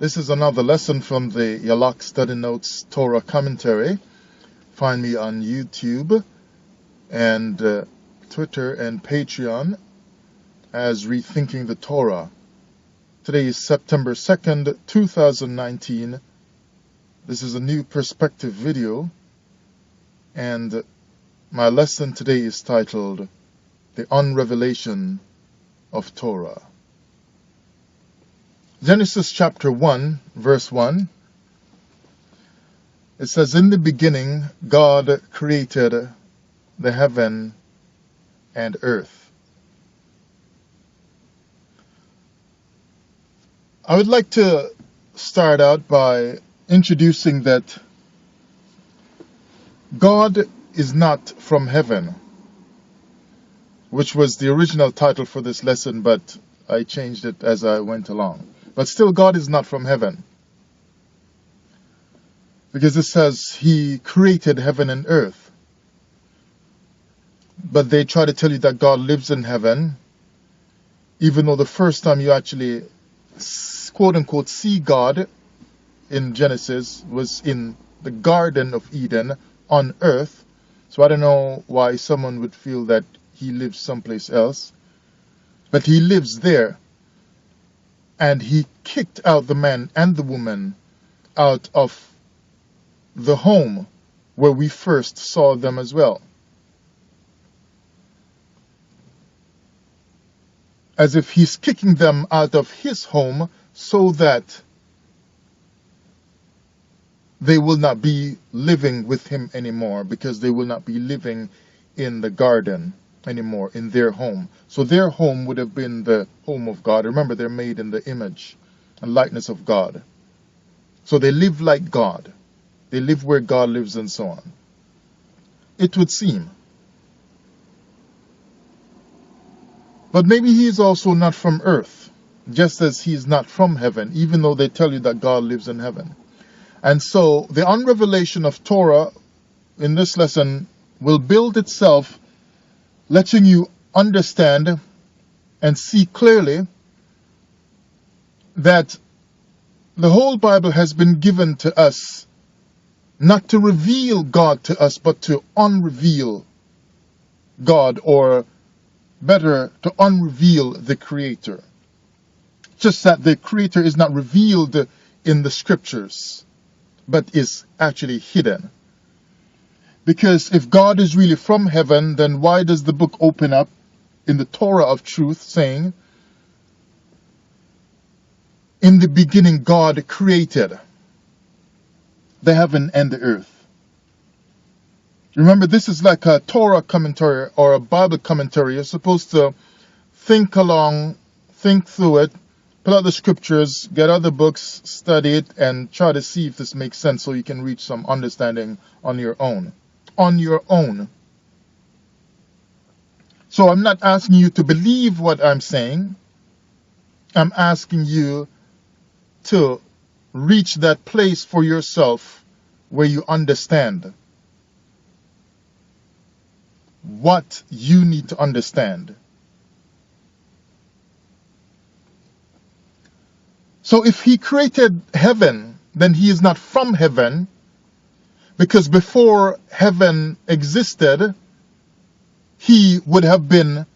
This is another lesson from the Yalak Study Notes Torah Commentary. Find me on YouTube and Twitter and Patreon as Rethinking the Torah. Today is September 2nd, 2019. This is a new perspective video, and my lesson today is titled The Un-Revelation of Torah. Genesis chapter 1, verse 1, it says, "In the beginning God created the heaven and earth." I would like to start out by introducing that God is not from heaven, which was the original title for this lesson, but I changed it as I went along. But still, God is not from heaven, because it says He created heaven and earth. But they try to tell you that God lives in heaven, even though the first time you actually quote-unquote see God in Genesis was in the Garden of Eden on earth. So I don't know why someone would feel that He lives someplace else. But He lives there. And He kicked out the man and the woman out of the home where we first saw them as well. As if He's kicking them out of His home so that they will not be living with Him anymore, because they will not be living in the garden anymore, in their home. So their home would have been the home of God. Remember, they're made in the image and likeness of God. So they live like God. They live where God lives and so on. It would seem. But maybe He is also not from earth, just as He is not from heaven, even though they tell you that God lives in heaven. And so the Un-Revelation of Torah in this lesson will build itself, letting you understand and see clearly that the whole Bible has been given to us not to reveal God to us, but to unreveal God, or better, to unreveal the Creator. Just that the Creator is not revealed in the Scriptures, but is actually hidden. Because if God is really from heaven, then why does the book open up in the Torah of truth saying, "In the beginning God created the heaven and the earth"? Remember, this is like a Torah commentary or a Bible commentary. You're supposed to think along, think through it, pull out the scriptures, get other books, study it, and try to see if this makes sense so you can reach some understanding on your own. On your own. So I'm not asking you to believe what I'm saying. I'm asking you to reach that place for yourself where you understand what you need to understand. So if He created heaven, then He is not from heaven, because before heaven existed, He would have been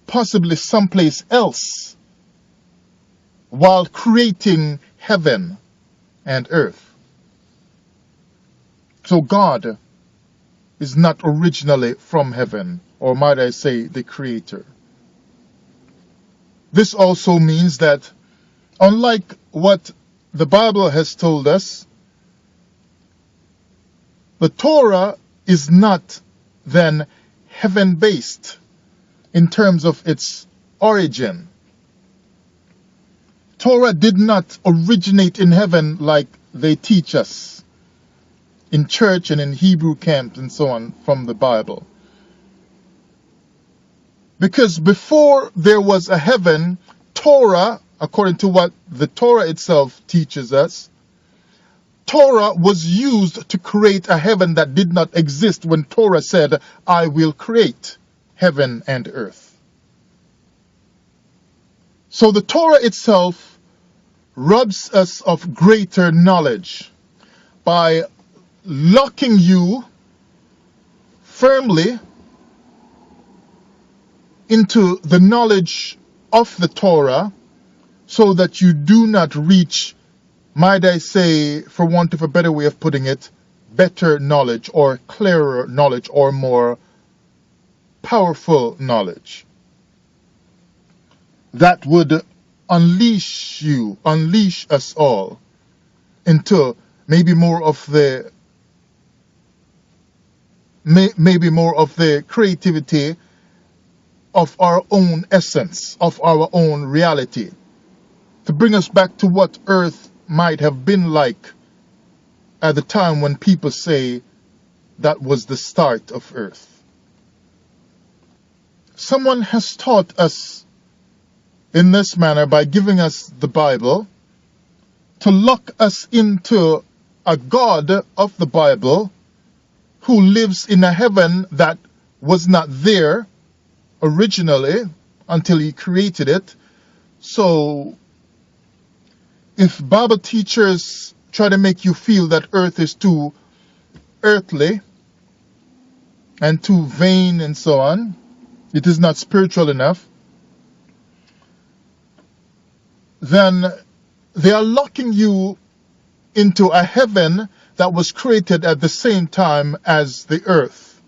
possibly someplace else while creating heaven and earth. So God is not originally from heaven, or might I say, the Creator. This also means that, unlike what the Bible has told us, the Torah is not then heaven-based in terms of its origin. Torah did not originate in heaven like they teach us in church and in Hebrew camps and so on from the Bible. Because before there was a heaven, Torah, according to what the Torah itself teaches us, Torah was used to create a heaven that did not exist when Torah said, "I will create heaven and earth." So the Torah itself robs us of greater knowledge by locking you firmly into the knowledge of the Torah, so that you do not reach, might I say, for want of a better way of putting it, better knowledge or clearer knowledge or more powerful knowledge that would unleash us all into maybe more of the creativity of our own essence, of our own reality, to bring us back to what earth might have been like at the time when people say that was the start of earth. Someone has taught us in this manner by giving us the Bible to lock us into a God of the Bible who lives in a heaven that was not there originally until he created it. So if Bible teachers try to make you feel that earth is too earthly and too vain and so on, it is not spiritual enough, then they are locking you into a heaven that was created at the same time as the earth.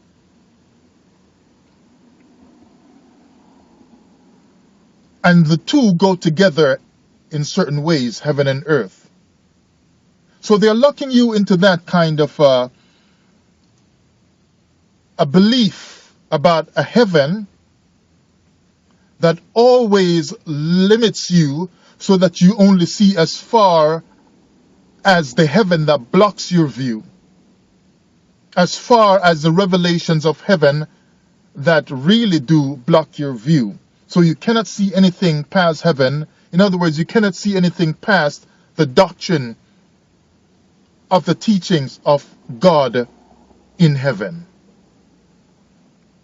And the two go together in certain ways, heaven and earth. So they are locking you into that kind of a belief about a heaven that always limits you, so that you only see as far as the heaven that blocks your view, as far as the revelations of heaven that really do block your view. So you cannot see anything past heaven. In other words, you cannot see anything past the doctrine of the teachings of God in heaven,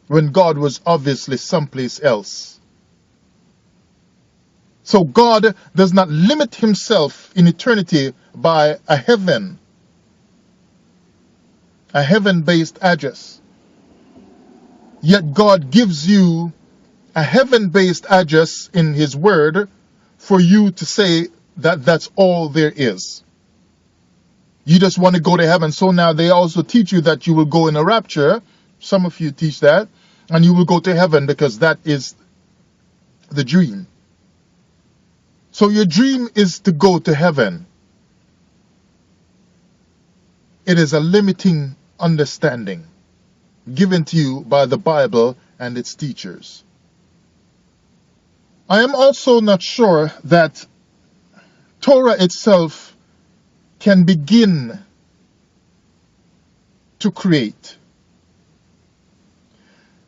when God was obviously someplace else. So God does not limit himself in eternity by a heaven-based address. Yet God gives you a heaven-based address in his word for you to say that that's all there is. You just want to go to heaven. So now they also teach you that you will go in a rapture. Some of you teach that. And you will go to heaven because that is the dream. So your dream is to go to heaven. It is a limiting understanding given to you by the Bible and its teachers. I am also not sure that Torah itself can begin to create,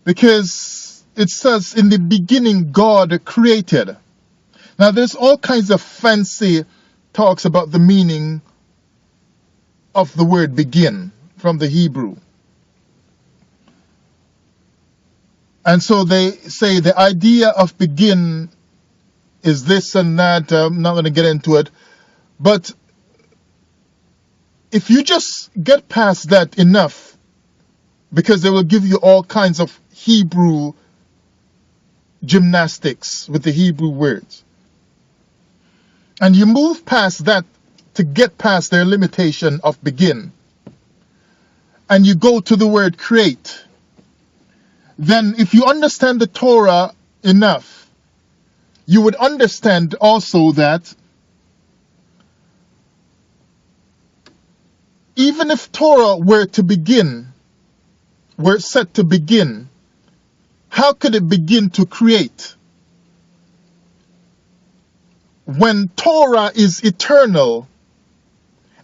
because it says in the beginning God created. Now there's all kinds of fancy talks about the meaning of the word begin from the Hebrew. And so they say the idea of begin is this and that. I'm not going to get into it. But if you just get past that enough, because they will give you all kinds of Hebrew gymnastics with the Hebrew words, and you move past that to get past their limitation of begin, and you go to the word create, then if you understand the Torah enough, you would understand also that even if Torah were set to begin, how could it begin to create? When Torah is eternal,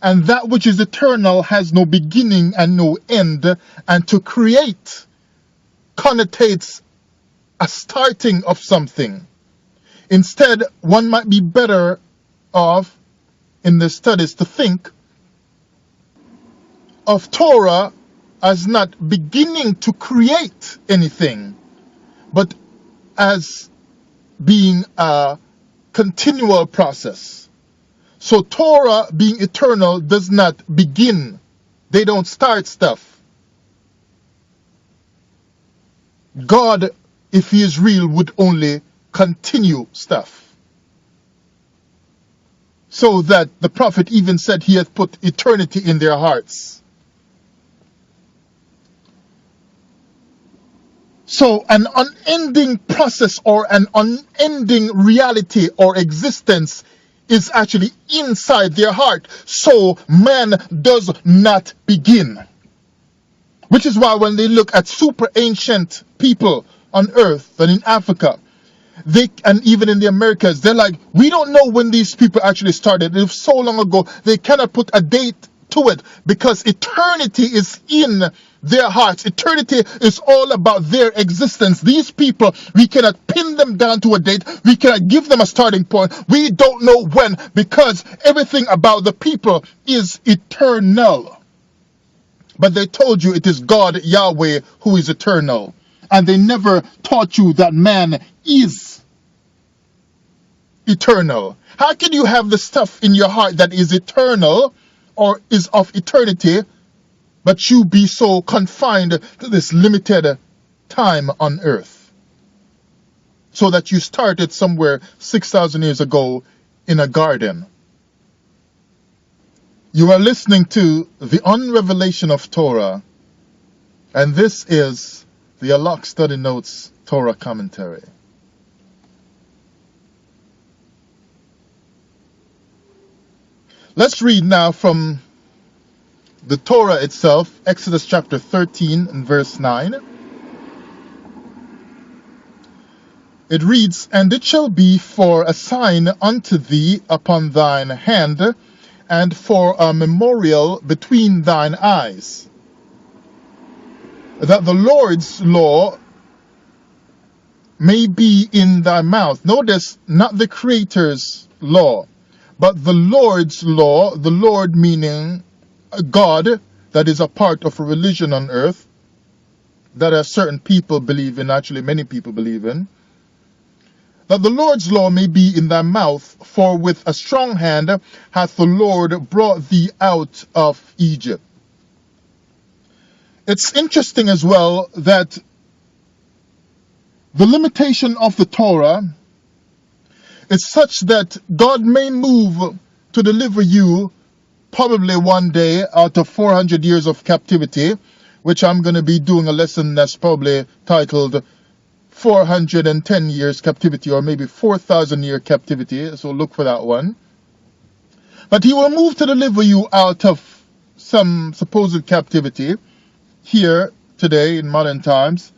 and that which is eternal has no beginning and no end, and to create connotates a starting of something. Instead, one might be better off in the studies to think of Torah as not beginning to create anything, but as being a continual process. So Torah, being eternal, does not begin. They don't start stuff. God, if he is real, would only continue stuff. So that the prophet even said he hath put eternity in their hearts. So an unending process or an unending reality or existence is actually inside their heart. So man does not begin. Which is why when they look at super ancient people on earth and in Africa, and even in the Americas, they're like, we don't know when these people actually started. It was so long ago, they cannot put a date to it because eternity is in their hearts. Eternity is all about their existence. These people, we cannot pin them down to a date. We cannot give them a starting point. We don't know when, because everything about the people is eternal. But they told you it is God, Yahweh, who is eternal. And they never taught you that man is eternal. How can you have the stuff in your heart that is eternal or is of eternity, but you be so confined to this limited time on earth? So that you started somewhere 6,000 years ago in a garden. You are listening to the Un-Revelation of Torah, and this is the Yalak Study Notes Torah Commentary. Let's read now from the Torah itself, Exodus chapter 13 and verse 9. It reads, "And it shall be for a sign unto thee upon thine hand, and for a memorial between thine eyes, that the Lord's law may be in thy mouth." Notice, not the Creator's law, but the Lord's law, the Lord meaning a God that is a part of a religion on earth that a certain people believe in, actually many people believe in. That the Lord's law may be in thy mouth, for with a strong hand hath the Lord brought thee out of Egypt. It's interesting as well that the limitation of the Torah is such that God may move to deliver you probably one day out of 400 years of captivity, which I'm going to be doing a lesson that's probably titled 410 years captivity, or maybe 4,000 year captivity, so look for that one. But he will move to deliver you out of some supposed captivity here today in modern times,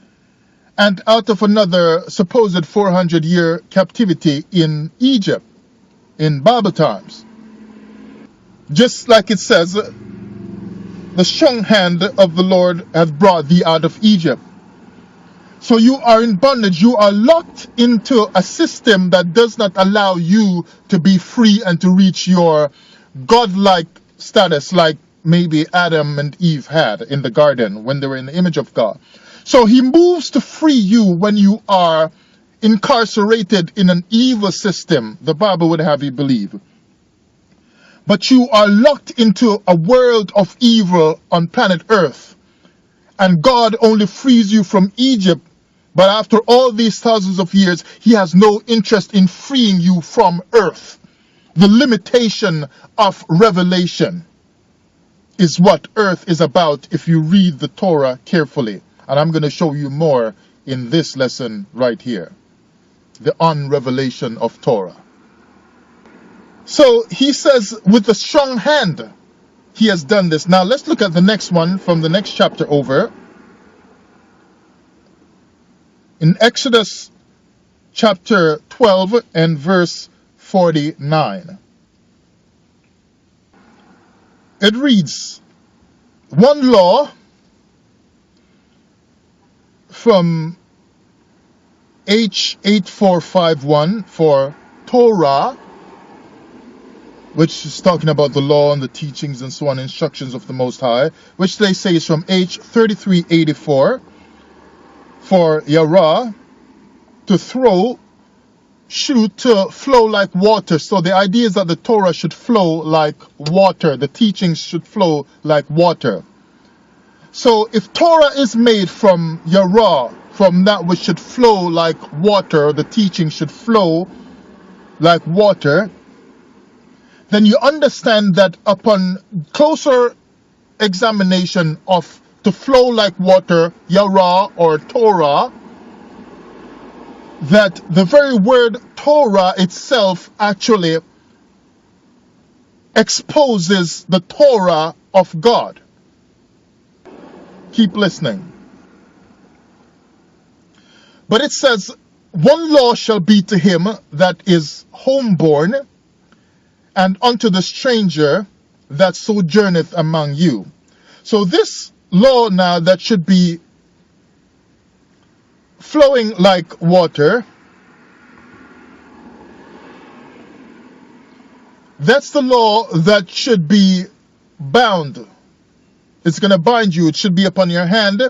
and out of another supposed 400 year captivity in Egypt in Bible times. Just like it says, the strong hand of the Lord hath brought thee out of Egypt. So you are in bondage. You are locked into a system that does not allow you to be free and to reach your godlike status like maybe Adam and Eve had in the garden when they were in the image of God. So he moves to free you when you are incarcerated in an evil system, the Bible would have you believe. But you are locked into a world of evil on planet Earth. And God only frees you from Egypt. But after all these thousands of years, he has no interest in freeing you from earth. The limitation of revelation is what earth is about if you read the Torah carefully. And I'm going to show you more in this lesson right here. The Un-Revelation of Torah. So he says, with a strong hand, he has done this. Now let's look at the next one from the next chapter over. In Exodus chapter 12 and verse 49. It reads, one law from H8451 for Torah, which is talking about the law and the teachings and so on, instructions of the Most High, which they say is from H3384 for Yara, to throw should to flow like water. So the idea is that the Torah should flow like water. The teachings should flow like water. So if Torah is made from Yara, from that which should flow like water, the teaching should flow like water, then you understand that upon closer examination of to flow like water, Yara or Torah, that the very word Torah itself actually exposes the Torah of God. Keep listening. But it says, one law shall be to him that is homeborn, and unto the stranger that sojourneth among you. So this law now that should be flowing like water, that's the law that should be bound. It's going to bind you. It should be upon your hand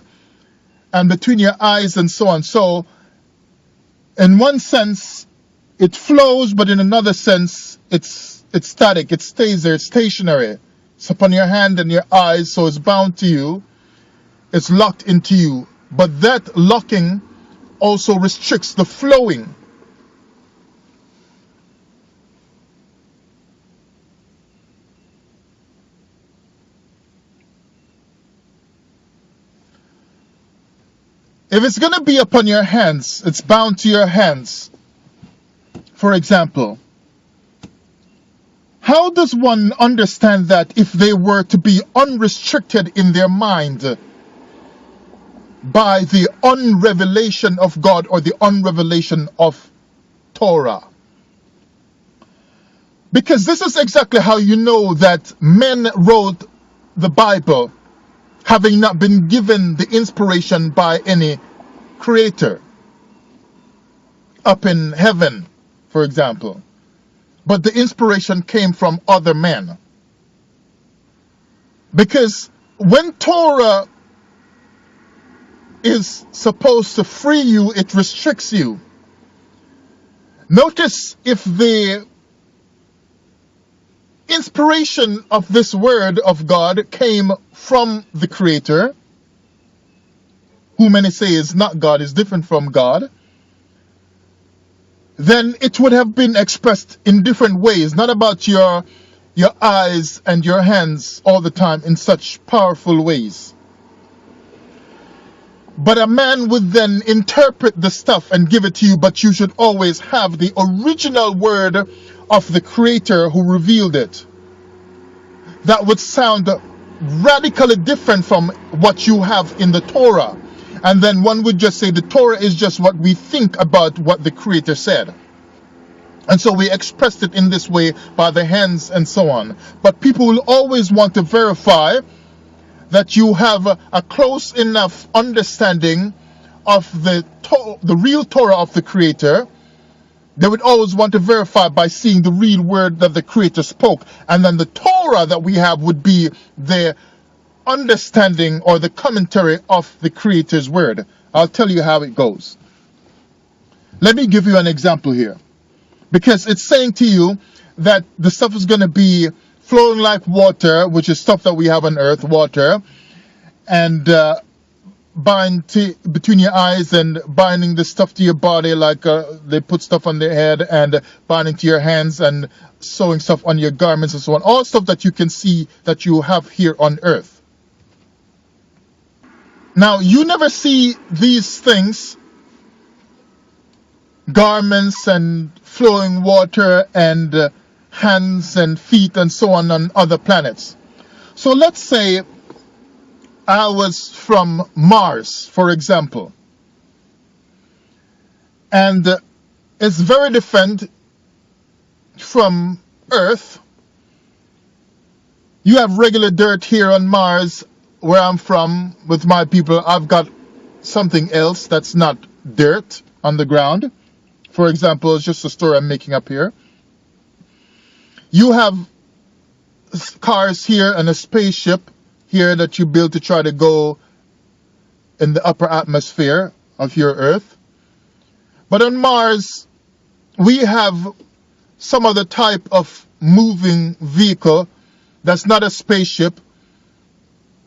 and between your eyes and so on. So in one sense it flows, but in another sense it's static. It stays there. It's stationary. It's upon your hand and your eyes, so it's bound to you. It's locked into you. But that locking also restricts the flowing. If it's going to be upon your hands, it's bound to your hands. For example, how does one understand that if they were to be unrestricted in their mind by the Un-Revelation of God or the Un-Revelation of Torah? Because this is exactly how you know that men wrote the Bible having not been given the inspiration by any creator up in heaven, for example. But the inspiration came from other men. Because when Torah is supposed to free you, it restricts you. Notice if the inspiration of this word of God came from the Creator, who many say is not God, is different from God, then it would have been expressed in different ways, not about your eyes and your hands all the time in such powerful ways. But a man would then interpret the stuff and give it to you, but you should always have the original word of the Creator who revealed it. That would sound radically different from what you have in the Torah. And then one would just say the Torah is just what we think about what the Creator said. And so we expressed it in this way by the hands and so on. But people will always want to verify that you have a close enough understanding of the real Torah of the Creator. They would always want to verify by seeing the real word that the Creator spoke. And then the Torah that we have would be the understanding or the commentary of the Creator's word. I'll tell you how it goes. Let me give you an example here. Because it's saying to you that the stuff is going to be flowing like water, which is stuff that we have on earth, water, and bind between your eyes and binding the stuff to your body, like they put stuff on their head and binding to your hands and sewing stuff on your garments and so on. All stuff that you can see that you have here on earth. Now, you never see these things, garments and flowing water and hands and feet and so on other planets. So let's say I was from Mars, for example, and it's very different from Earth. You have regular dirt here on Mars, where I'm from with my people. I've got something else that's not dirt on the ground. For example, it's just a story I'm making up here. You have cars here and a spaceship here that you build to try to go in the upper atmosphere of your Earth. But on Mars, we have some other type of moving vehicle that's not a spaceship,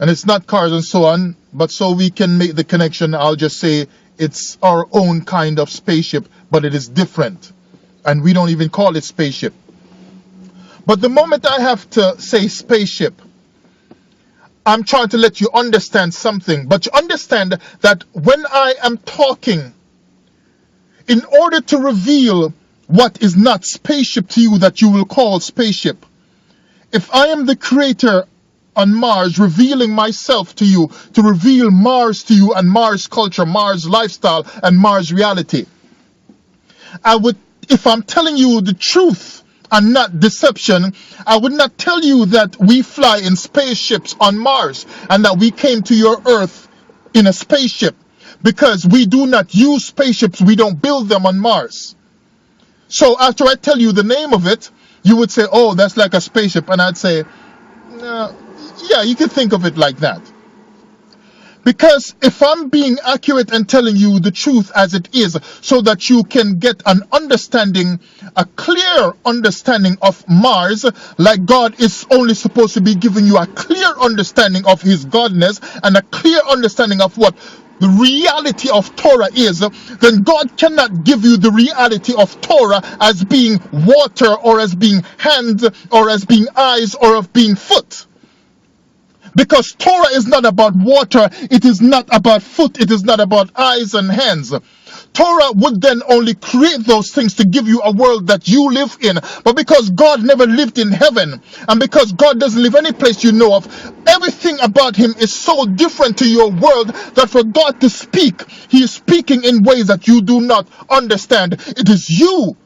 and it's not cars and so on, but so we can make the connection, I'll just say it's our own kind of spaceship, but it is different. And we don't even call it spaceship. But the moment I have to say spaceship, I'm trying to let you understand something. But you understand that when I am talking, in order to reveal what is not spaceship to you that you will call spaceship, if I am the creator on Mars, revealing myself to you, to reveal Mars to you and Mars culture, Mars lifestyle, and Mars reality, I would, if I'm telling you the truth and not deception, I would not tell you that we fly in spaceships on Mars and that we came to your Earth in a spaceship, because we do not use spaceships, we don't build them on Mars. So after I tell you the name of it, you would say, oh, that's like a spaceship, and I'd say, no, yeah, you can think of it like that. Because if I'm being accurate and telling you the truth as it is, so that you can get an understanding, a clear understanding of Mars, like God is only supposed to be giving you a clear understanding of his godness and a clear understanding of what the reality of Torah is, then God cannot give you the reality of Torah as being water or as being hands or as being eyes or of being foot. Because Torah is not about water, it is not about foot, it is not about eyes and hands. Torah would then only create those things to give you a world that you live in. But because God never lived in heaven, and because God doesn't live any place you know of, everything about him is so different to your world that for God to speak, he is speaking in ways that you do not understand. It is you,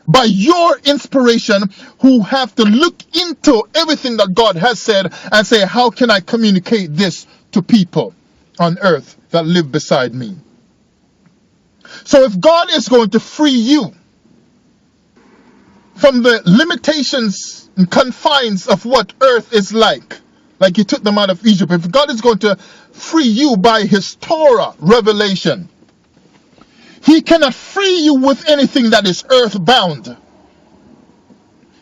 by your inspiration, who have to look into everything that God has said and say, how can I communicate this to people on earth that live beside me? So if God is going to free you from the limitations and confines of what earth is like he took them out of Egypt, if God is going to free you by his Torah revelation, he cannot free you with anything that is earthbound.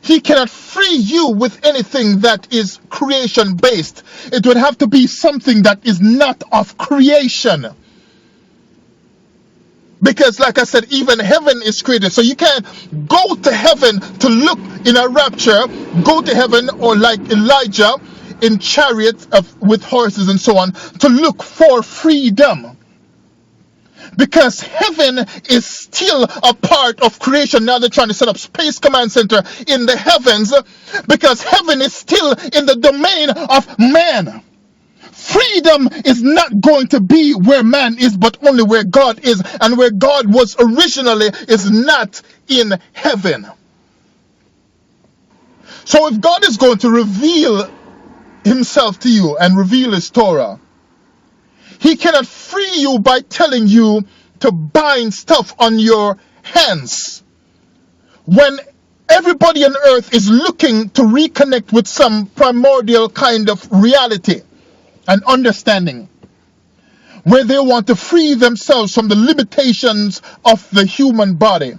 He cannot free you with anything that is creation-based. It would have to be something that is not of creation. Because like I said, even heaven is created. So you can't go to heaven to look in a rapture, go to heaven, or like Elijah in chariots with horses and so on, to look for freedom. Because heaven is still a part of creation. Now they're trying to set up Space Command Center in the heavens, because heaven is still in the domain of man. Freedom is not going to be where man is, but only where God is. And where God was originally is not in heaven. So if God is going to reveal himself to you and reveal his Torah, he cannot free you by telling you to bind stuff on your hands. When everybody on earth is looking to reconnect with some primordial kind of reality and understanding, where they want to free themselves from the limitations of the human body.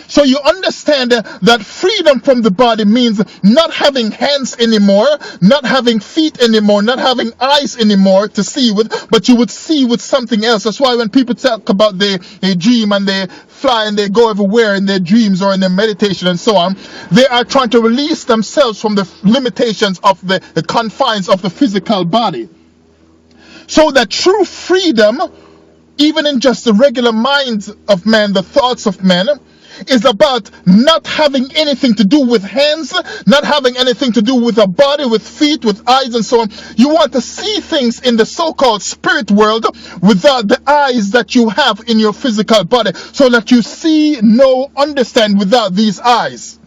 So you understand that freedom from the body means not having hands anymore, not having feet anymore, not having eyes anymore to see with, but you would see with something else. That's why when people talk about they dream and they fly and they go everywhere in their dreams or in their meditation and so on, they are trying to release themselves from the limitations of the confines of the physical body. So that true freedom, even in just the regular minds of man, the thoughts of men, is about not having anything to do with hands, not having anything to do with a body, with feet, with eyes and so on. You want to see things in the so-called spirit world without the eyes that you have in your physical body, so that you see, know, understand without these eyes.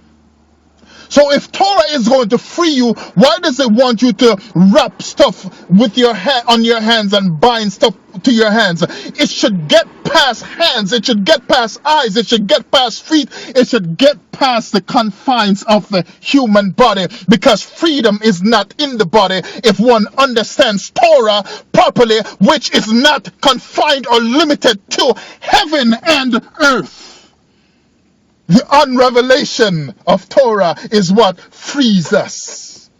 So if Torah is going to free you, why does it want you to wrap stuff with your on your hands and bind stuff to your hands? It should get past hands, it should get past eyes, it should get past feet, it should get past the confines of the human body, because freedom is not in the body if one understands Torah properly, which is not confined or limited to heaven and earth. The Un-Revelation of Torah is what frees us.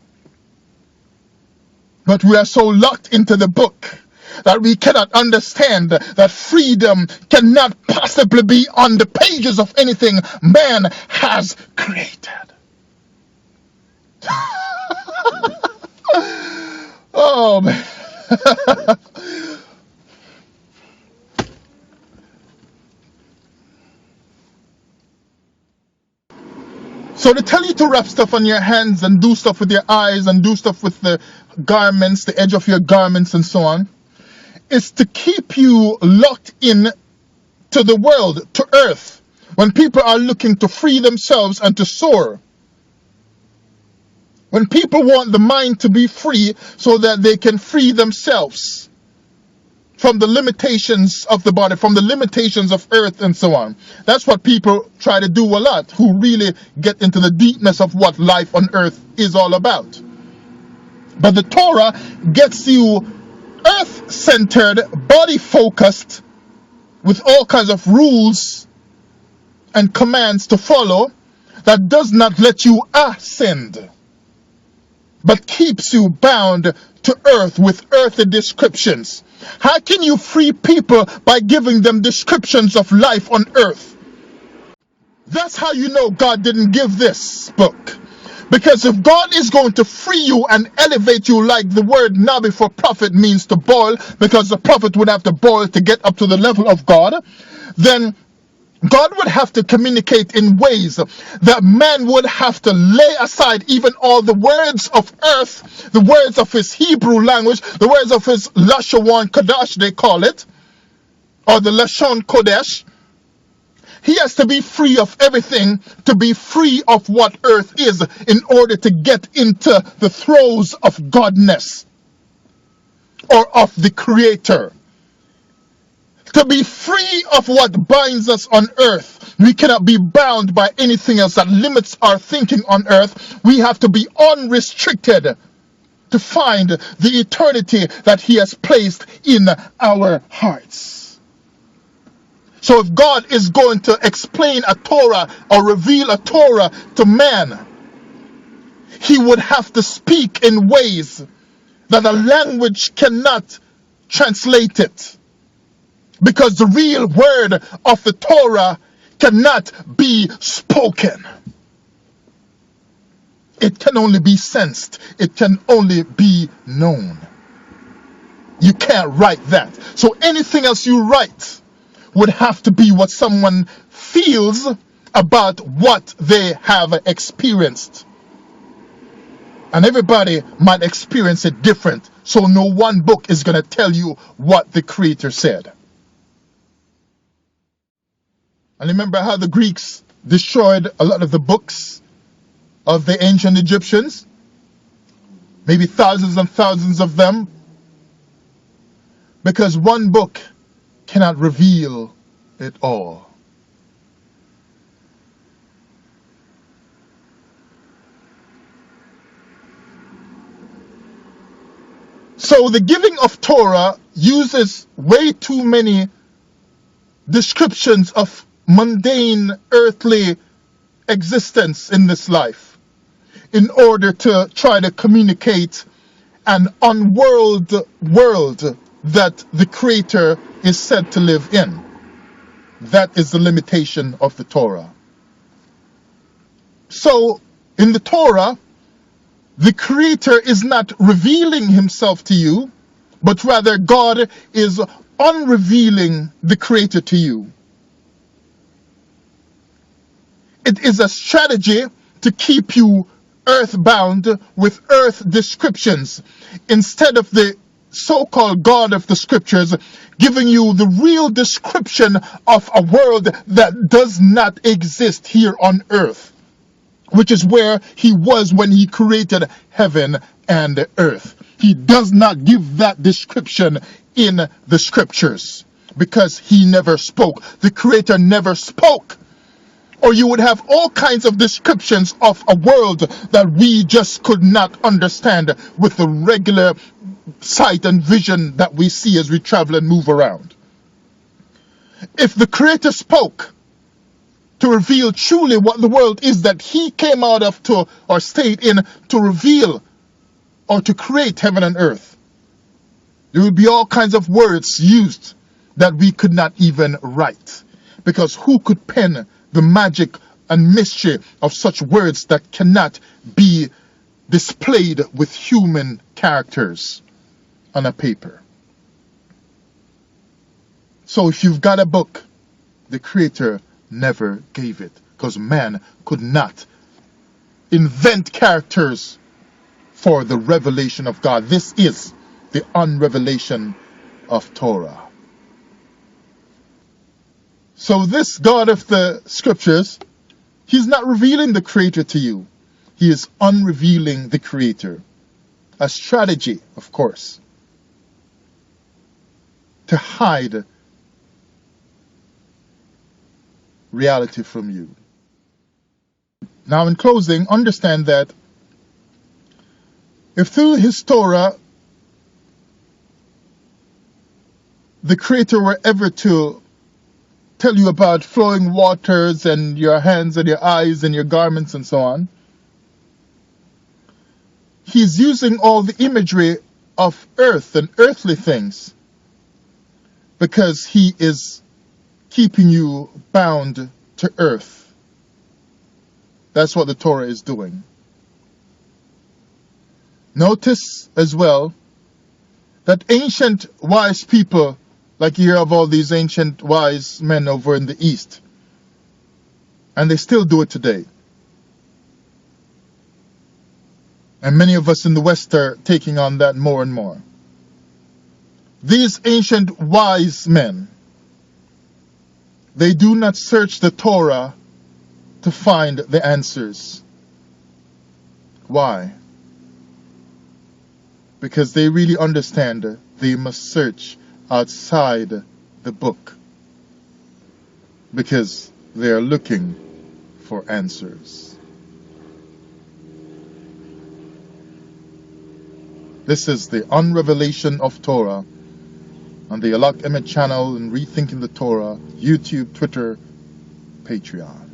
But we are so locked into the book that we cannot understand that freedom cannot possibly be on the pages of anything man has created. Oh, man. So they tell you to wrap stuff on your hands and do stuff with your eyes and do stuff with the garments, the edge of your garments and so on, is to keep you locked in to the world, to earth, when people are looking to free themselves and to soar. When people want the mind to be free so that they can free themselves from the limitations of the body, from the limitations of earth and so on. That's what people try to do a lot, who really get into the deepness of what life on earth is all about. But the Torah gets you earth-centered, body-focused, with all kinds of rules and commands to follow, that does not let you ascend, but keeps you bound to earth with earthly descriptions. How can you free people by giving them descriptions of life on earth? That's how you know God didn't give this book. Because if God is going to free you and elevate you, like the word Nabi for prophet means to boil, because the prophet would have to boil to get up to the level of God, then God would have to communicate in ways that man would have to lay aside even all the words of earth, the words of his Hebrew language, the words of his Lashon Kodesh, they call it, or the Lashon Kodesh. He has to be free of everything to be free of what earth is in order to get into the throes of godness or of the Creator. To be free of what binds us on earth. We cannot be bound by anything else that limits our thinking on earth. We have to be unrestricted to find the eternity that He has placed in our hearts. So if God is going to explain a Torah or reveal a Torah to man, He would have to speak in ways that a language cannot translate it. Because the real word of the Torah cannot be spoken. It can only be sensed. It can only be known. You can't write that. So anything else you write would have to be what someone feels about what they have experienced. And everybody might experience it different. So no one book is going to tell you what the Creator said. And remember how the Greeks destroyed a lot of the books of the ancient Egyptians? Maybe thousands and thousands of them. Because one book cannot reveal it all. So the giving of Torah uses way too many descriptions of mundane earthly existence in this life in order to try to communicate an unworld world that the Creator is said to live in. That is the limitation of the Torah. So in the Torah, the Creator is not revealing Himself to you, but rather God is unrevealing the Creator to you. It is a strategy to keep you earthbound with earth descriptions instead of the so-called God of the Scriptures giving you the real description of a world that does not exist here on earth, which is where He was when He created heaven and earth. He does not give that description in the Scriptures because He never spoke. The Creator never spoke. Or you would have all kinds of descriptions of a world that we just could not understand with the regular sight and vision that we see as we travel and move around. If the Creator spoke, to reveal truly what the world is that he came out of to, or stayed in, to reveal or to create heaven and earth. There will be all kinds of words used that we could not even write. Because who could pen the magic and mystery of such words that cannot be displayed with human characters on a paper? So if you've got a book, the Creator never gave it, because man could not invent characters for the revelation of God. This is the Un-Revelation of Torah. So this God of the scriptures, he's not revealing the Creator to you. He is unrevealing the Creator. A strategy, of course, to hide reality from you. Now in closing, understand that if through his Torah the Creator were ever to tell you about flowing waters and your hands and your eyes and your garments and so on, he's using all the imagery of earth and earthly things because he is keeping you bound to earth. That's what the Torah is doing. Notice as well that ancient wise people, like you hear of all these ancient wise men over in the East, and they still do it today. And many of us in the West are taking on that more and more. These ancient wise men, they do not search the Torah to find the answers. Why? Because they really understand they must search outside the book, because they are looking for answers. This is the Un-Revelation of Torah on the Yalak Emet channel and Rethinking the Torah, YouTube, Twitter, Patreon.